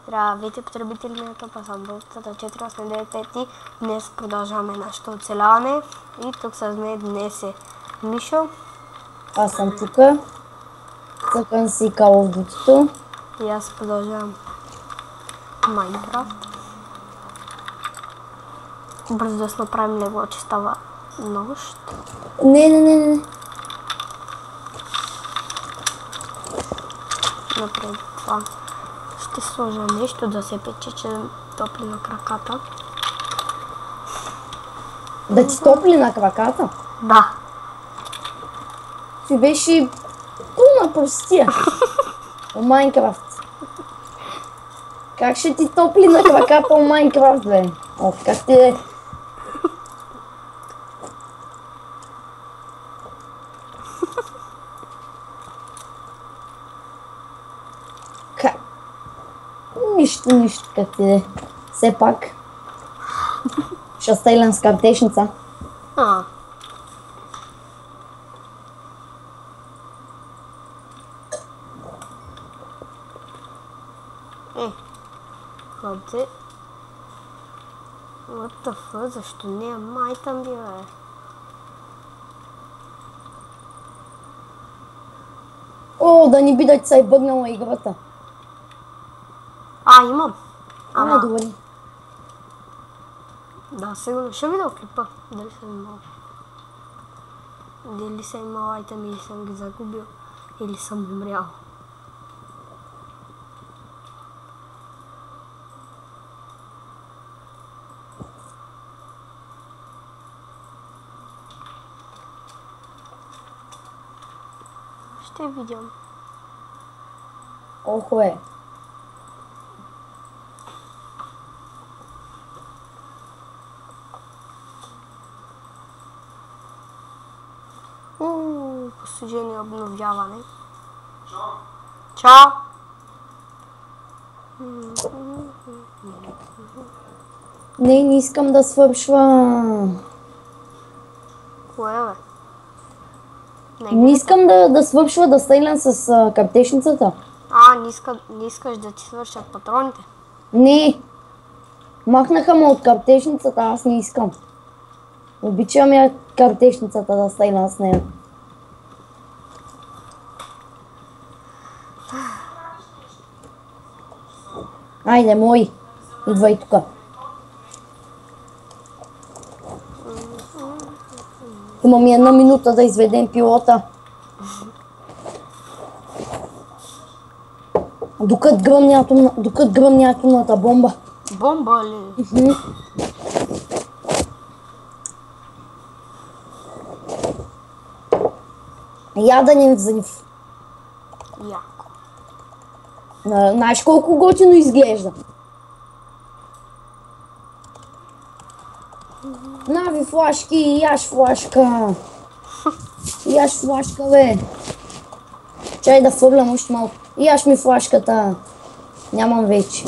Здравейте, потребители на Топа, съм Бълтата 4895 и днес продължаваме нашето оцеляване. И тук с мен днес е Мишо. Аз съм тука. Цъкам си Call of Duty-то. И аз продължавам Майнкрафт. Бързо да се направим легло, че става нощ. Не. Напред това ще сложа нещо да се пече, че топли на краката. Да ти топли на краката? Да. Ти беше пълна простия. О Майнкрафт. Как ще ти топли на краката о Майнкрафт, бе? О, как ти е? Как? Нищо, как ти е? Все пак. Ще стелям с картечница. Ходи. What the fuck, защо не е май там била, бе? О, да ни би да ти се е бъгнала играта. Имам. Ама добре. Да, сигурно. Ще видя клипа. Дали съм имал. Дали съм имал айтем или съм ги загубил. Или съм умрял. Ще видям. Охо е. Постижение обновяване. Чао! Не искам да свършва. Кое, бе? Не искам да свършва, да стрелям с картечницата. Не искаш да ти свършат патроните? Не. Махнаха ме от картечницата, аз не искам. Обичам я картечницата да стрелям с нея. Айде, мой. Идвай тука. Имам 1 минута да изведем пилота. Докато гръмне атомната бомба. Бомба ли? Яденен взрив. Яко. Знаеш колко готино изглежда? Нави флашки, яш флашка. Яш флашка, бе. Чай да фърлям още малко. Яш ми флашката. Нямам вече.